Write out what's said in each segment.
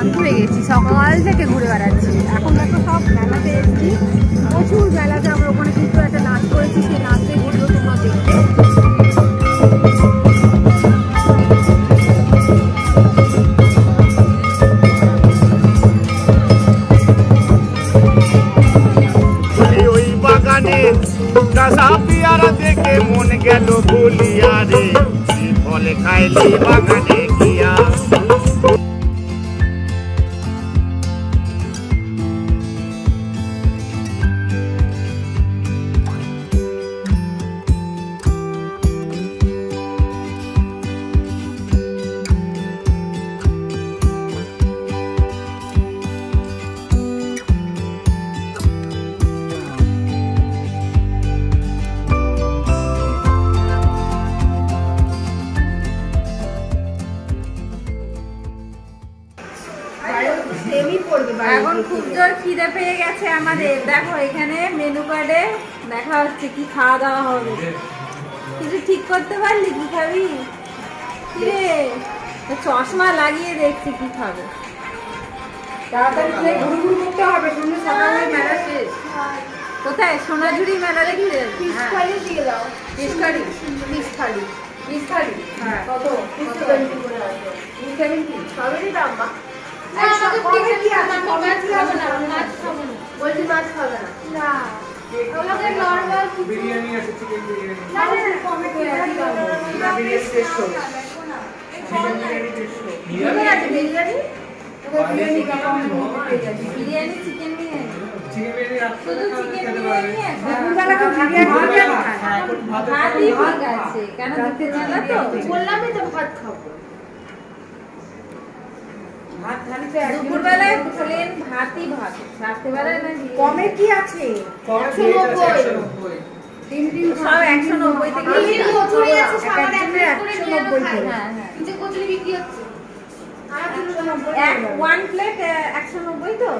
ক্লান্ত হয়ে গেছি, সকাল থেকে ঘুরে বেড়াচ্ছি। এখন দেখো সব মেলাতে এসেছি, প্রচুর মেলাতে। আমরা ওখানে কিন্তু একটা নাচ করেছি, সেই নাচের ভিডিও তোমরা দেখতে। ওই বাগানে কাঁচা পেয়ারা দেখে মন গেল বলিয়া রে, ফলে খাইলি বাগানে গিয়া। এখন খুব জোর খিদে পেয়ে গেছে আমাদের। দেখো এখানে মেনু কার্ডে দেখা হচ্ছে কি খাওয়া দাওয়া হবে। কিছু ঠিক করতে পারলি কি খাবি? কিরে চশমা লাগিয়ে দেখছি কি খাবে। তাড়াতাড়ি ঘুরঘুর করতে হবে, শুনে সকালে মেলা শেষ। কোথায়? সোনাঝুরি মেলা দেখলে? ফিশ থালি দিয়ে দাও। ফিশ থালি, ফিশ থালি, ফিশ থালি। হ্যাঁ কত? 270 করে আছে। 270 সবেরই দাম। বা বিরিয়ানি আছে, চিকেন বিরিয়ানি। বিরিয়ানি চিকেন বিরিয়ানি, শুধু চিকেন বিরিয়ানি ভাতই ঠিক আছে। কেন বললামই তো ভাত খাবো। দুপুরবেলায় প্লেন ভাতই ভাত, রাত্রেবেলায় না কমে কি আছে? 190 সব 190 থেকে কচুরি আছে, সামনে 190 করে। হ্যাঁ হ্যাঁ নিচে কচুরি বিক্রি হচ্ছে। আর 1 প্লেট 190 তো।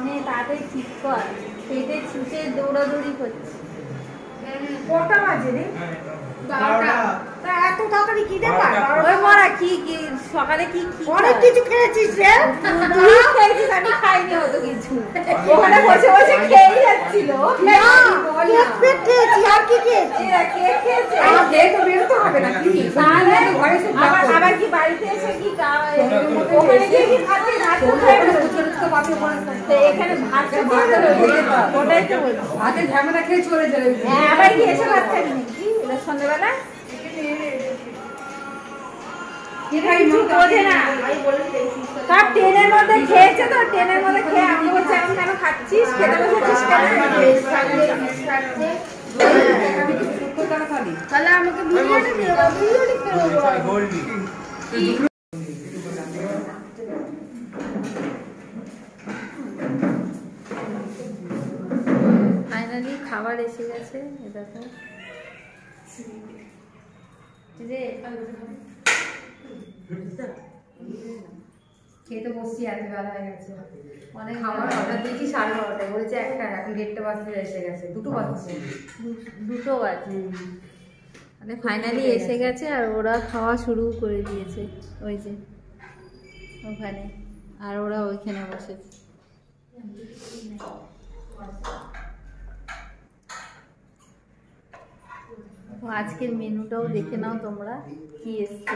নে তাড়াতাড়ি ঠিক কর, পেটে ছুটে দৌড়াদৌড়ি করছে। কটা বাজে রে? 12টা। তা এত তাড়াতাড়ি কি ব্যাপার? ওই মরা কি কি সকালে কি কি অনেক কিছু খেয়েছিস রে। তুই খেয়েছিস, আমি খাইনি অত কিছু। ওখানে বসে বসে খেয়েই যাচ্ছিল। না কেক খেয়েছি, আর কি খেয়েছি? কেক খেয়েছি। আর কেক তো বের তো হবে না কি? তাহলে ঘরে সব আবার কি বাড়িতে এসে কি ওখানে গিয়ে কি খাচ্ছি? ভাত খাই না, ছোট ছোট পাপে বলে তো এখানে ভাত খেতে রয়ে যেত। ওটাই তো বলছি, ভাতের ঝামেলা খেয়ে চলে যাবে। হ্যাঁ আবার কি এসে ভাত খাবি নাকি সন্ধ্যাবেলা? সব ট্রেনের মধ্যে খেয়েছে তো, ট্রেনের মধ্যে খেয়ে আমি বলছি এখন কেন খাচ্ছিস? খেতে বসেছিস তাহলে আমাকে বিরিয়ানি দিও, বিরিয়ানি খেয়ে ফাইনালি খাবার এসে গেছে। এটা তো খেতে বসছি, এত বেলা হয়ে গেছে। অনেক খাবার অর্ডার দিয়েছি 12:30, বলেছে 1টা, এখন 1:30 বাজতে এসে গেছে, 2টো বাজছে। 2টো বাজে মানে ফাইনালি এসে গেছে। আর ওরা খাওয়া শুরু করে দিয়েছে ওই যে ওখানে, আর ওরা ওইখানে বসেছে। আজকের মেনুটাও দেখে নাও তোমরা কি এসছে।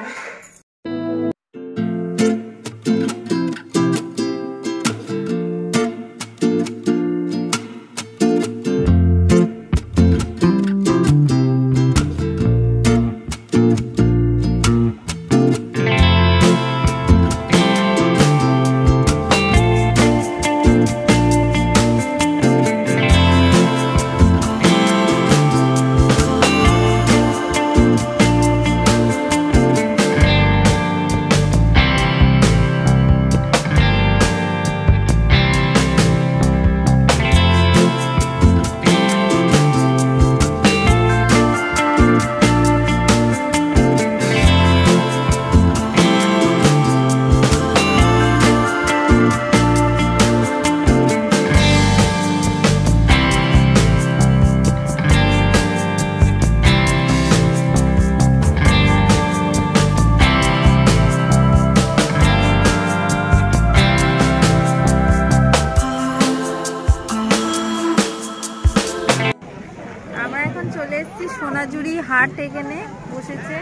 এখানে বসেছে,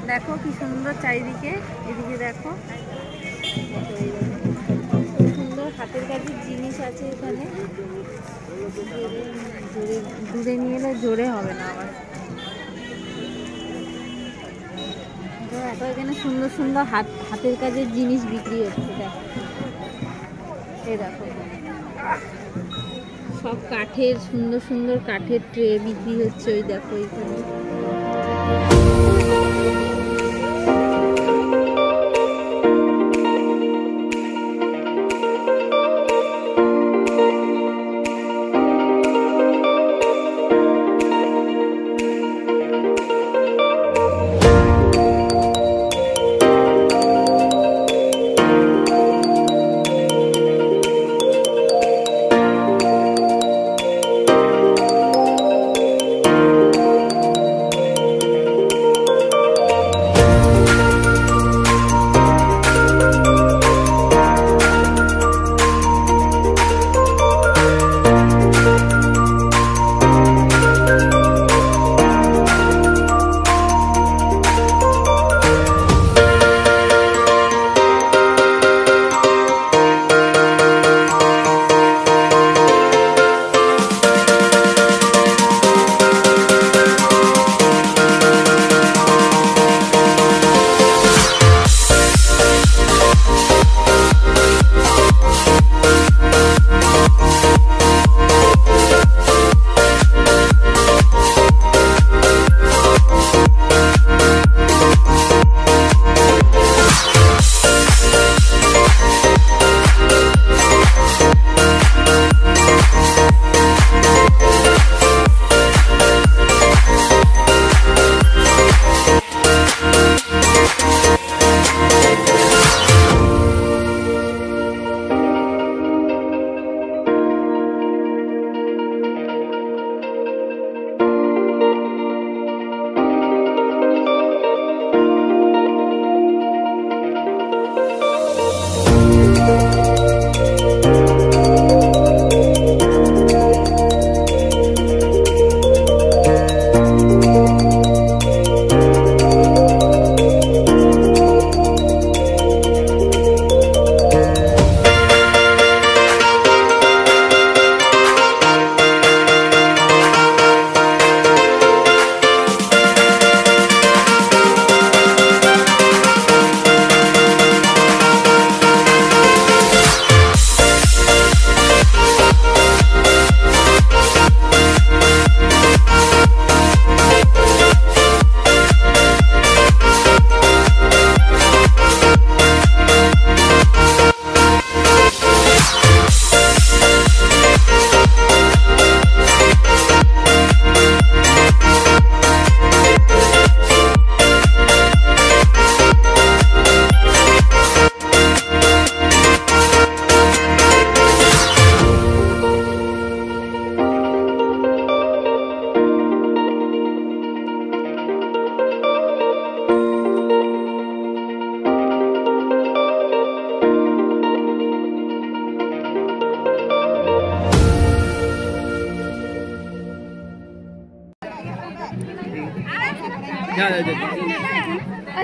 দেখো কি সুন্দর চারিদিকে, এদিকে দেখো সুন্দর হাতের কাজের জিনিস আছে এখানে। দূরে নিয়ে এলে জোরে হবে না আবার। দেখো এখানে সুন্দর সুন্দর হাতের কাজের জিনিস বিক্রি হচ্ছে, দেখো এই দেখো সব কাঠের সুন্দর সুন্দর কাঠের ট্রে বিক্রি হচ্ছে, ওই দেখো এখানে।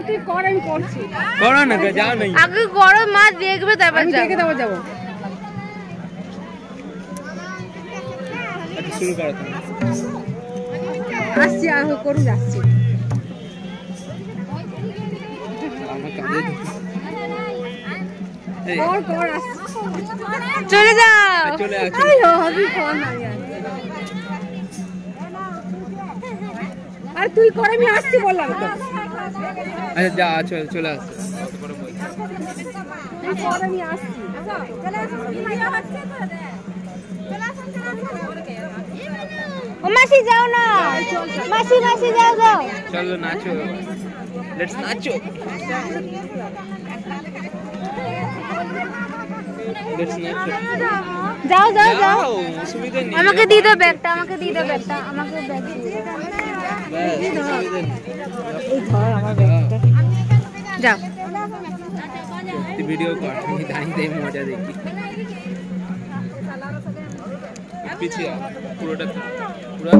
তুই কর, আমি করছি। করো না, যাও না। আগে করো, মা দেখবে তারপর দেখে তারপর যাবো। আচ্ছা শুরু করো তুমি। আসছি, আর করুন যাচ্ছি। আমার কাঁধে কর আসছি। চলে যাও, চলে আসো। হবি ফোন আর তুই করে, আমি আসছি বললাম তো। আচ্ছা যা চলে আসো। আমি আসছি। ও মাসি যাও না, মাসি মাসি যাও যাও। চলো নাচো, লেটস নাচো। লেটস নাচো। যাও যাও যাও, অসুবিধা নেই। আমাকে দিয়ে দাও ব্যাগটা, আমাকে দিয়ে দাও ব্যাগটা, আমাকে ব্যাগ দিয়ে দাও। এই ধর আমার ব্যাগটা। যাও ভিডিও কর, আমি দাঁড়িয়ে মজা দেখি। পিছিয়ে পুরোটা পুরো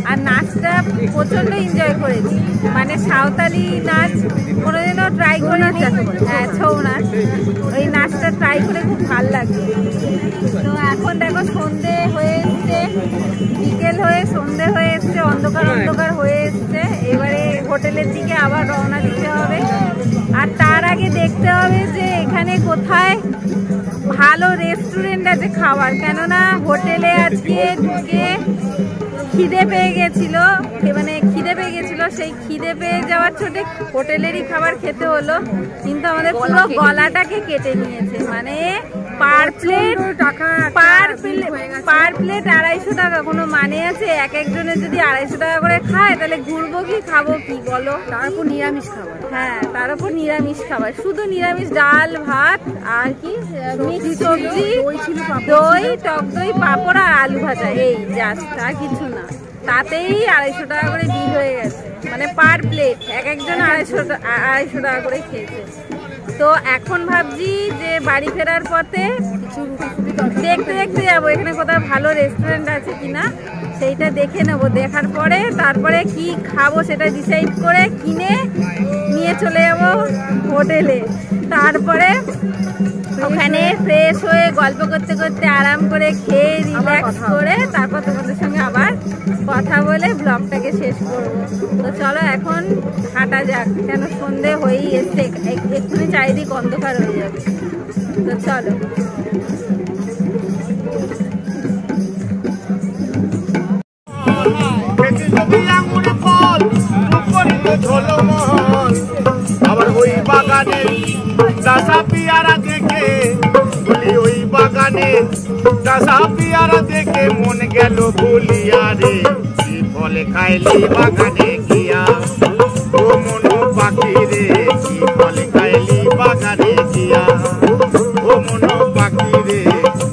আর নাচটা প্রচন্ড এনজয় করেছি, মানে সাঁওতালি নাচ কোনোদিনও ট্রাই করেছি। হ্যাঁ, ছৌ নাচ, ওই নাচটা ট্রাই করে খুব ভালো লাগে। তো এখন দেখো সন্ধে হয়ে এসছে, বিকেল হয়ে সন্ধে হয়ে এসছে, অন্ধকার অন্ধকার হয়ে এসছে। এবারে হোটেলের দিকে আবার রওনা দিতে হবে। আর তার আগে দেখতে হবে যে এখানে কোথায় ভালো রেস্টুরেন্ট আছে খাবার, কেননা হোটেলে আজকে ঢুকে খিদে পেয়ে গেছিলো, মানে খিদে পেয়ে গেছিলো। সেই খিদে পেয়ে যাওয়ার ছোটে হোটেলেরই খাবার খেতে হলো, কিন্তু আমাদের পুরো গলাটাকে কেটে নিয়েছে। মানে পার প্লেট 250 টাকা, কোনো মানে আছে? এক একজনের যদি 250 টাকা করে খায় তাহলে ঘুরবো কি, খাবো কি বলো? তার উপর নিরামিষ খাবার। হ্যাঁ, তার উপর নিরামিষ খাবার, শুধু নিরামিষ, ডাল ভাত আর কি মিক্স সবজি, দই, টক দই, পাঁপড় আর আলু ভাজা, এই জাস্ট, আর কিছু না। তাতেই 250 টাকা করে বিল হয়ে গেছে, মানে পার প্লেট এক একজন 250 টাকা করে খেয়েছে। তো এখন ভাবছি যে বাড়ি ফেরার পথে দেখতে দেখতে যাবো এখানে কোথাও ভালো রেস্টুরেন্ট আছে কিনা, সেইটা দেখে নেবো। দেখার পরে তারপরে কি খাবো সেটা ডিসাইড করে কিনে নিয়ে চলে যাবো হোটেলে। তারপরে ওখানে ফ্রেশ হয়ে গল্প করতে করতে আরাম করে খেয়ে রিল্যাক্স করে তারপর তোমাদের সঙ্গে আবার কথা বলে ব্লগটাকে শেষ করবো। তো চলো এখন হাঁটা যাক, কেন সন্ধে হয়েই এসছে, এক্ষুনি চারিদিক অন্ধকার হয়ে যাবে। তো চলো। আবার ওই বাগানে দাসা পিয়ারা দেখে, ওই বাগানে দাসা পিয়ারা দেখে মন গেল ভুলিয়া রে কি ফল খাইলি বাগানে গিয়া ও মনো পাখি রে কি ফল খাইলি বাগানে গিয়া ও মনো পাখি রে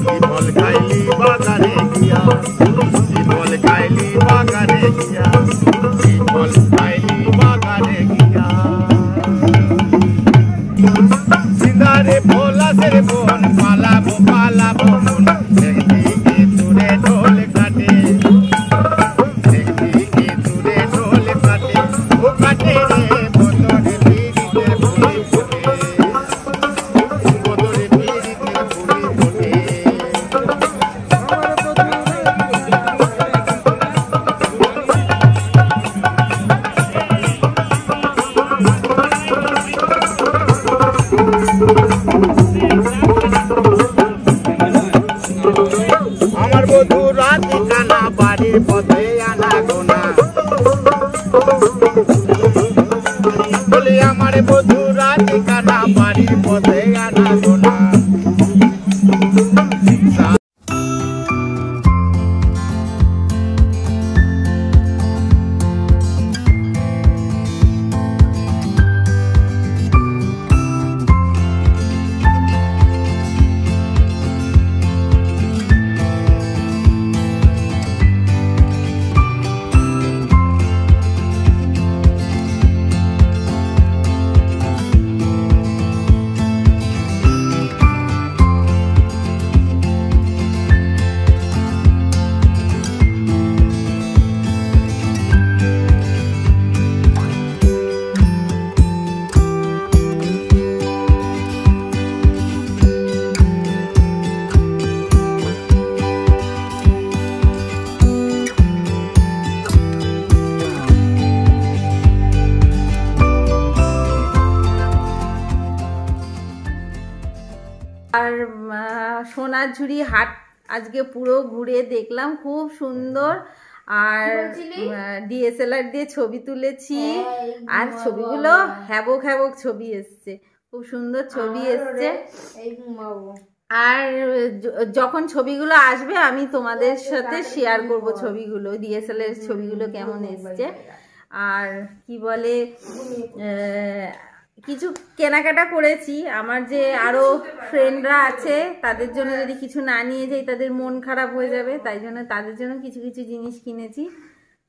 কি ফল খাইলি বাগানে গিয়া কি ফল খাইলি বাগানে গিয়া কি ফল খাইলি বাগানে গিয়া সিন্দারে ভোলা সেরে বোন পালাবো পালাবো মন একদিকে তুলে ঢোল কাটে একদিকে তুলে ঢোল কাটে ও কাটে রে বদরে পিড়িতে ফুলি ফোটে বদরে পিড়িতে ফুলি ফোটে আমার বধু রাতে কানা বাড়ির পথে আনা গোনা বলে আমার বধু রাতে কানা বাড়ির পথে আনা গোনা আর সোনাঝুরি হাট আজকে পুরো ঘুরে দেখলাম, খুব সুন্দর। আর ডিএসএলআর দিয়ে ছবি তুলেছি, আর ছবিগুলো হ্যাবক হ্যাবক ছবি এসছে, খুব সুন্দর ছবি এসছে। আর যখন ছবিগুলো আসবে আমি তোমাদের সাথে শেয়ার করব ছবিগুলো, ডিএসএলআর ছবিগুলো কেমন এসছে। আর কি বলে, কিছু কেনাকাটা করেছি, আমার যে আরো ফ্রেন্ডরা আছে তাদের জন্য যদি কিছু না নিয়ে যাই তাদের মন খারাপ হয়ে যাবে, তাই জন্য তাদের জন্য কিছু কিছু জিনিস কিনেছি।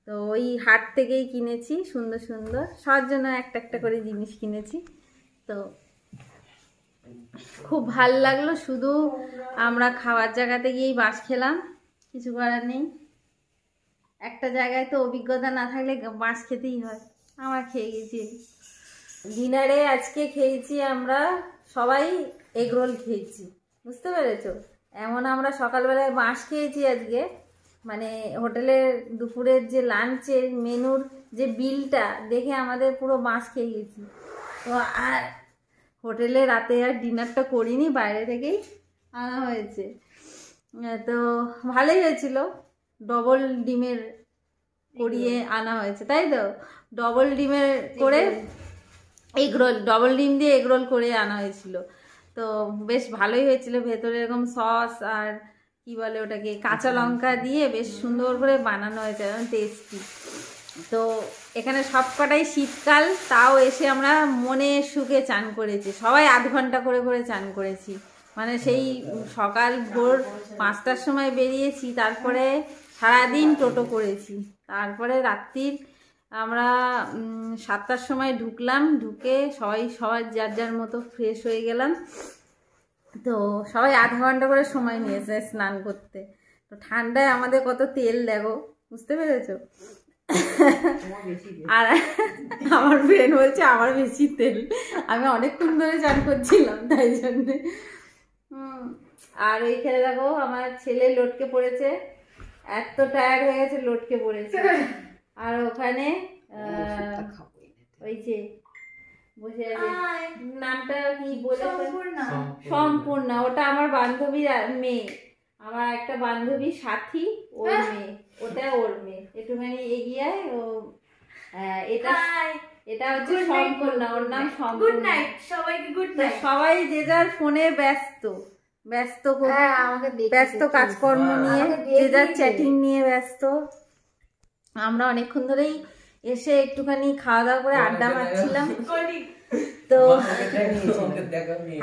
তো ওই হাট থেকেই কিনেছি, সুন্দর সুন্দর সবার জন্য একটা একটা করে জিনিস কিনেছি। তো খুব ভাল লাগলো। শুধু আমরা খাওয়ার জায়গাতে গিয়েই বাস খেলাম, কিছু করার নেই। একটা জায়গায় তো অভিজ্ঞতা না থাকলে বাস খেতেই হয়। আমরা খেয়ে গেছি। ডিনারে আজকে খেয়েছি আমরা সবাই এগরোল খেয়েছি, বুঝতে পেরেছো? এমন আমরা সকালবেলায় বাঁশ খেয়েছি আজকে, মানে হোটেলের দুপুরের যে লাঞ্চের মেনুর যে বিলটা দেখে আমাদের পুরো বাঁশ খেয়ে গেছি। তো আর হোটেলে রাতে আর ডিনারটা করিনি, বাইরে থেকেই আনা হয়েছে। তো ভালোই হয়েছিল, ডবল ডিমের করিয়ে আনা হয়েছে, তাই তো? ডবল ডিমের করে এগরোল, ডবল ডিম দিয়ে এগরোল করে আনা হয়েছিল। তো বেশ ভালোই হয়েছিল, ভেতরে এরকম সস আর কি বলে ওটাকে কাঁচা লঙ্কা দিয়ে বেশ সুন্দর করে বানানো হয়েছে, একদম টেস্টি। তো এখানে সব কটাই শীতকাল, তাও এসে আমরা মনে সুখে চান করেছি, সবাই আধ ঘন্টা করে করে চান করেছি। মানে সেই সকাল ভোর 5টার সময় বেরিয়েছি, তারপরে সারাদিন টোটো করেছি, তারপরে রাত্রির আমরা 7টার সময় ঢুকলাম, ঢুকে সবাই যার যার মতো ফ্রেশ হয়ে গেলাম। তো সবাই আধ ঘন্টা করে সময় নিয়েছে স্নান করতে। তো ঠান্ডায় আমাদের কত তেল দেখো, বুঝতে পেরেছো? আর আমার ফ্রেন্ড বলছে আমার বেশি তেল, আমি অনেকক্ষণ ধরে চান করছিলাম তাই জন্যে। আর ওইখানে দেখো আমার ছেলে লটকে পড়েছে, এত টায়ার্ড হয়ে গেছে লটকে পড়েছে। আর ওখানে ওই যে বসে আছে, নামটা কি বলে? সম্পূর্ণা। ওটা আমার বান্ধবীর মেয়ে, আমার একটা বান্ধবীর সাথী, ওর মেয়ে, ওটা ওর মেয়ে। একটুখানি এগিয়ে ও, এটা হচ্ছে সম্পূর্ণা, ওর নাম সম্পূর্ণা। সবাইকে গুড নাইট। সবাই যে যার ফোনে ব্যস্ত, ব্যস্ত ব্যস্ত কাজকর্ম নিয়ে, যে যার চ্যাটিং নিয়ে ব্যস্ত। আমরা অনেকক্ষণ ধরেই এসে একটুখানি খাওয়া দাওয়া করে আড্ডা মারছিলাম। তো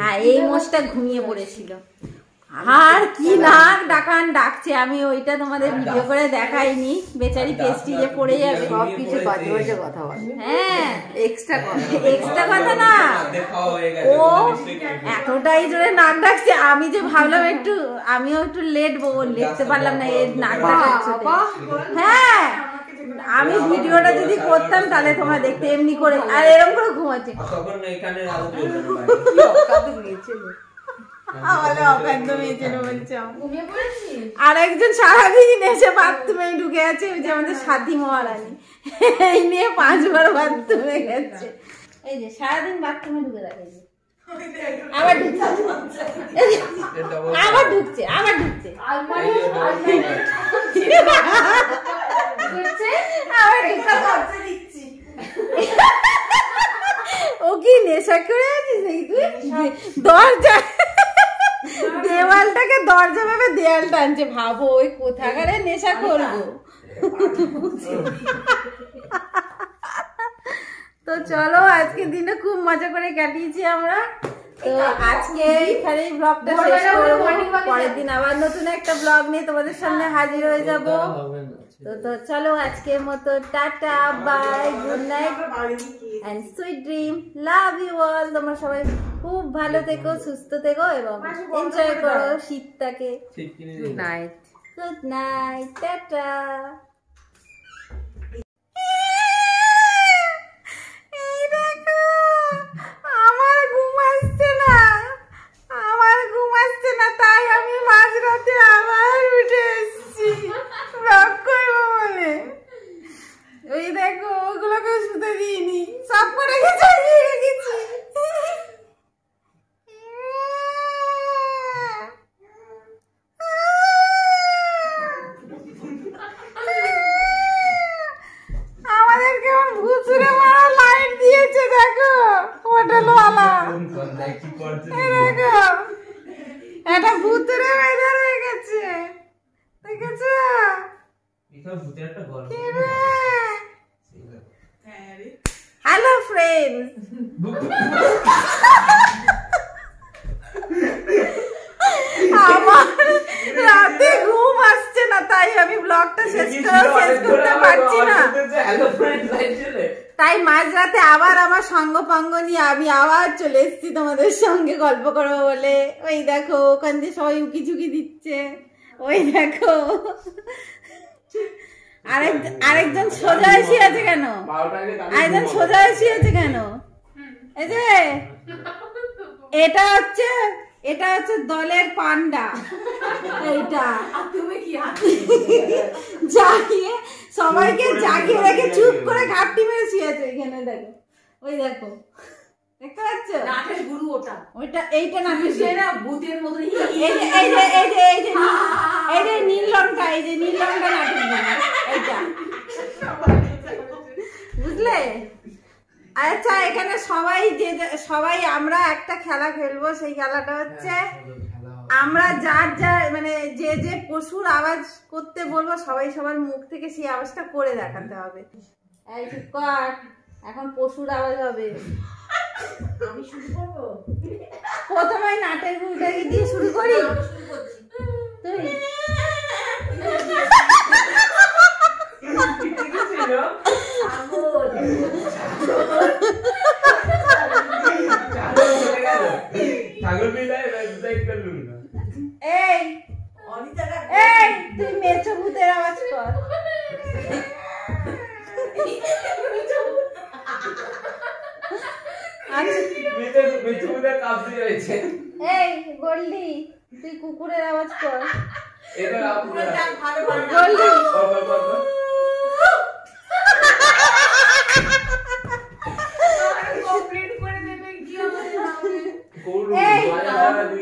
হ্যাঁ, এই মোষটা ঘুমিয়ে পড়েছিল। আর কি নাক ডাকান ডাকছে, আমি ওইটা তোমাদের ভিডিও করে দেখাইনি, বেচারি পেস্টিজে পড়ে যাবে। সবকিছু বাজে বাজে কথা বলে। হ্যাঁ, এক্সট্রা কথা না, ও এতটাই জোরে নাক ডাকছে, আমি যে ভাবলাম আমিও একটু লেটবো, লেটতে পারলাম না এর নাক ডাকাচ্ছে। হ্যাঁ, আমি ভিডিওটা যদি করতাম তাহলে তোমরা দেখতে এমনি করে, আর এরকম করে ঘুমাচ্ছে। আর একজন সারাদিন এসে বাথরুমে ঢুকে আছে, ওই যে আমাদের সাথী মহারানী, এই নিয়ে 5 বার বাথরুমে গেছে। এই যে সারাদিন বাথরুমে ঢুকে রাখে, আবার ঢুকছে, আবার ঢুকছে, আবার ঢুকছে, ও কি নেশা করে আছিস নাকি তুই? দরজা দেওয়ালটাকে দরজা ভাবে দেয়াল টানছে, ভাবো ওই কোথাকারে নেশা করবো। তো চলো, আজকে দিনে খুব মজা করে কাটিয়েছি আমরা। তো আজকে এখানেই ব্লগটা শেষ করবো, পরের দিন আবার নতুন একটা ব্লগ নিয়ে তোমাদের সামনে হাজির হয়ে যাব। তো চলো, আজকের মতো tata, bye, good night and sweet dream, love you all. তোমরা সবাই খুব ভালো থেকো, সুস্থ থেকো এবং এনজয় করো শীতটাকে। Good night, good night, tata. তাই আমি মাঝরাতে আবার উঠে এসেছি ব্লগ করবো বলে। ওই দেখো, ওগুলোকে শুতে দিইনি, সব করে গেছি। আমাদের কেমন ভুতুড়ে মারা লাইট দিয়েছে, দেখো হোটেলওয়ালা, দেখো এটা ভুতুড়ে ওয়েদার হয়ে গেছে, দেখেছো? হ্যালো ফ্রেন্ডস, আমার রাতে ঘুম আসছে না, তাই আমি ব্লগটা শেষ করতে পারছি না। তাই মাঝরাতে আবার আমার সঙ্গ পাঙ্গ নিয়ে আমি আবার চলে এসেছি তোমাদের সঙ্গে গল্প করবো বলে। ওই দেখো, ওখান দিয়ে সবাই উকি ঝুঁকি দিচ্ছে, ওই দেখো। আরেকজন সোজা এসে আছে কেন? আরেকজন সোজা এসে আছে কেন? এই যে এটা হচ্ছে দলের পান্ডা। এইটা জাগিয়ে সবাইকে জাগিয়ে রেখে চুপ করে ঘাপটি মেরে শুয়ে আছে এখানে। দেখো, ওই দেখো, দেখতে পাচ্ছ? নাটের গুরু ওটা, এইটা নাটের সেরা ভূতের মতো। এই যে নীল লঙ্কা, নাটের গুরু এইটা, বুঝলে? আচ্ছা, এখানে সবাই আমরা একটা খেলা খেলবো। সেই খেলাটা হচ্ছে, আমরা যার মানে যে পশুর আওয়াজ করতে বলবো, সবাই সবার মুখ থেকে সেই আওয়াজটা করে দেখাতে হবে। এই চুপ কর, এখন পশুর আওয়াজ হবে। আমি শুরু করবো? প্রথমে নাটের গুরুটাকে দিয়ে শুরু করি। তুই তুই মেছো ভূতের আওয়াজ কর। এই বললি, তুই কুকুরের আওয়াজ কর।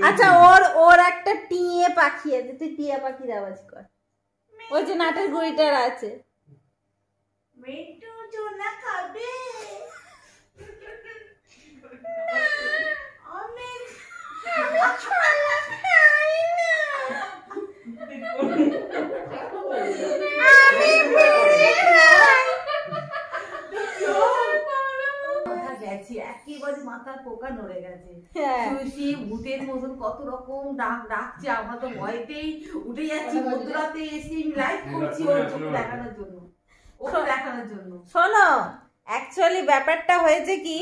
আচ্ছা, ওর একটা টিয়ে পাখি আছে, তুই টিয়া পাখির আওয়াজ কর। ওই যে নাটের গুড়িটার আছে। খাবে গেছি, একেবারে মাথার পোকা নড়ে গেছে। হ্যাঁ। শুয়ে ভূতের মতন কত রকম ডাকছে, আমরা তো ভয়তেই উঠে যাচ্ছি। মধ্যরাতে এসে আমি লাইভ করছি ওর চোখে দেখানোর জন্য, ওকে দেখানোর জন্য। শোনো, অ্যাকচুয়ালি ব্যাপারটা হয়েছে কি,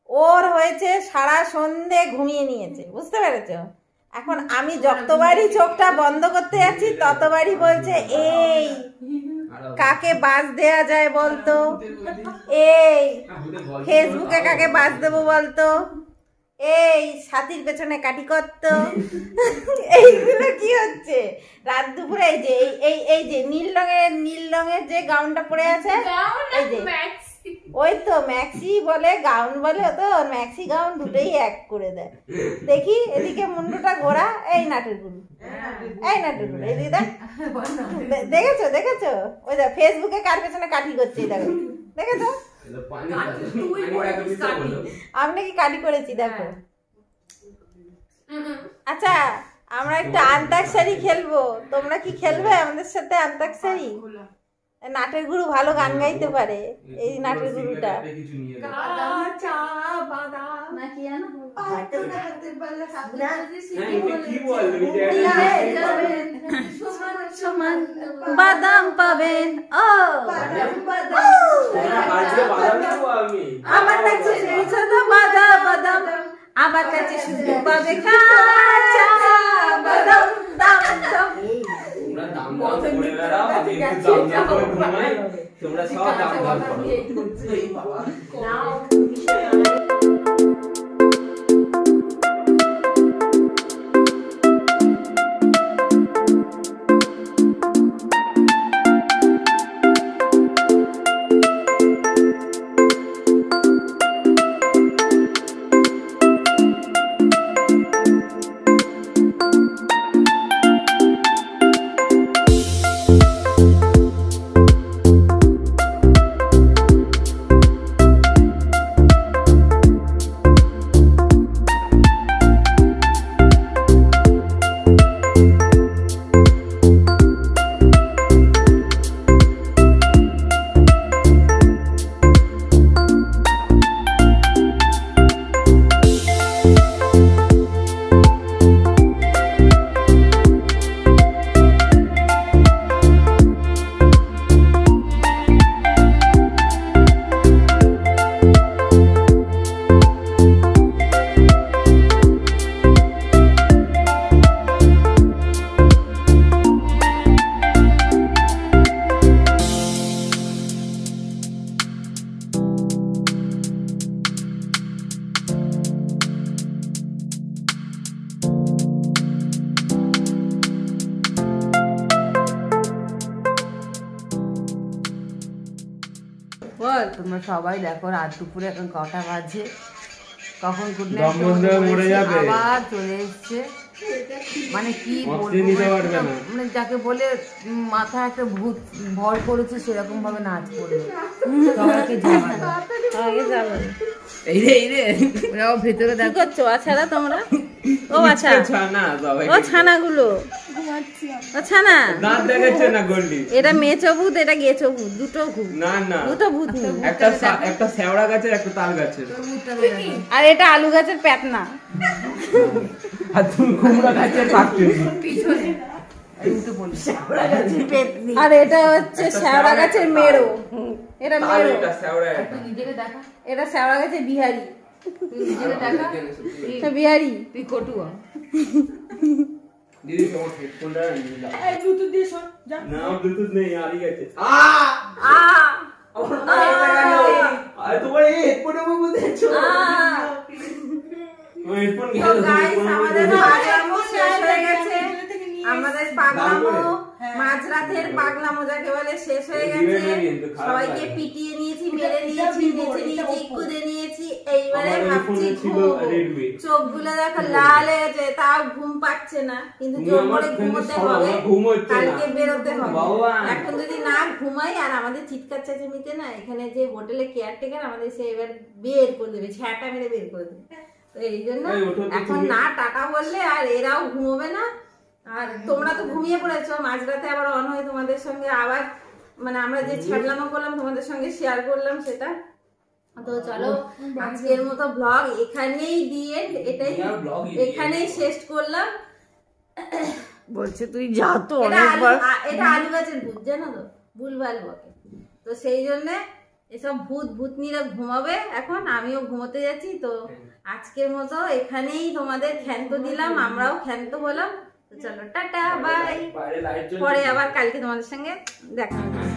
ওর হয়েছে সারা সন্ধে ঘুমিয়ে নিয়েছে, বুঝতে পেরেছো? এখন আমি যতবারই চোখটা বন্ধ করতে যাচ্ছি ততবারই বলছে এই কাকে বাস দেয়া যায় বলতো, এই ফেসবুকে কাকে বাস দেবো বলতো, এই সাথীর পেছনে কাটি করতো। এইগুলো কি হচ্ছে রাত দুপুরে? এই যে এই যে নীল রঙের যে গাউনটা পরে আছে, এই যে ওই তো ম্যাক্সি বলে গাউন বলে, ও তো ম্যাক্সি গাউন দুটোই এক করে দেয়। দেখি এদিকে মুন্ডুটা ঘোরা, এই নাটের গুরু, এই নাটের গুরু, এদিকে দেখ, দেখেছো ওই দেখ ফেসবুকে কার পেছনে কাঠি করছে, দেখো দেখেছো? আমি নাকি কাঠি করেছি, দেখো। আচ্ছা, আমরা একটু আন্তাক্ষরী খেলবো, তোমরা কি খেলবে আমাদের সাথে আন্তাক্ষরী? নাটের গুরু ভালো গান গাইতে পারে, এই নাটের গুরুটা। বাদাম পাবেন ও, আমার কাছে শুধু বাদাম, আমার কাছে শুধু পাবে কাঁচা বাদাম, দাম দাম। তোমরা সব দাম দাম করো। বল, তোমরা সবাই দেখো রাত দুপুরে এখন কটা বাজে, কখন গুড নাইট আবার চলে এসছে। মানে কি বলবো, মানে যাকে বলে মাথা একটা ভূত ভর করেছে সেরকম ভাবে নাচ করলো সবাইকে যাবে। এই রে এই রে, ওরাও ভেতরে কি করছো আছাড়া তোমরা? ও আচ্ছা, ছানা সবাই, ও ছানাগুলো, ও ছানা দাঁত দেখাচ্ছে না গন্ডি। এটা মেচো ভূত, এটা গেছো ভূত, দুটো ভূত। না না, দুটো ভূত, একটা শেওড়া গাছের একটা তাল গাছের, আর এটা আলু গাছের প্যাটনা, আর তুমি কুমড়া গাছের পাকড়ি। আর এটা হচ্ছে শেওড়া গাছের মেরো, এটা মেরো, এটা শেওড়া, এটা শেওড়া গাছের বিহারি, বিহারি তুই কটুয়া। দিদি তোমার হেডফোনটা নিয়ে দাও। এই ব্লুটুথ দিয়ে শোন, যা। না ব্লুটুথ নেই, আরই গেছে। আরে তোমার এই হেডফোন আমার মধ্যে আছে, ওই হেডফোন তো গাইস আমাদের পাগলামো শেষ হয়ে গেছে, আমাদের পাগলামো মাঝরাতের পাগলামো যাকে বলে শেষ হয়ে গেছে। সবাইকে পিটিয়ে নিয়েছি, মেরে নিয়েছি, নেচে নিয়েছি, কুদে নিয়েছি। এইবারে ভাবছি চোখগুলো দেখো লাল হয়ে গেছে, তাও ঘুম পাচ্ছে না, কিন্তু জোর করে ঘুমোতে হবে, কালকে বেরোতে হবে। এখন যদি না ঘুমাই আর আমাদের চিৎকার চেঁচামেচিতে না, এখানে যে হোটেলে কেয়ারটেকার আমাদের সে এবার বের করে দেবে, ছ্যাটা মেরে বের করে দেবে। তো এই জন্য এখন না টাটা বললে আর এরাও ঘুমোবে না। আর তোমরা তো ঘুমিয়ে পড়েছো, মাঝরাতে আবার অন হয়ে তোমাদের সঙ্গে আবার মানে আমরা যে ছাড়লামো করলাম তোমাদের সঙ্গে শেয়ার করলাম সেটা। তো চলো আজকের মতো ব্লগ এখানেই দিয়ে এখানেই শেষ করলাম। বলছে তুই যা তো এটা আলু গাছের ভূত জানো তো, ভুলভাল বকে। তো সেই জন্য এসব ভূতনিরা ঘুমাবে, এখন আমিও ঘুমোতে যাচ্ছি। তো আজকের মতো এখানেই তোমাদের ক্ষান্ত দিলাম, আমরাও ক্ষান্ত হলাম। তো চলো টাটা বাই, পরে আবার কালকে তোমাদের সঙ্গে দেখা হবে।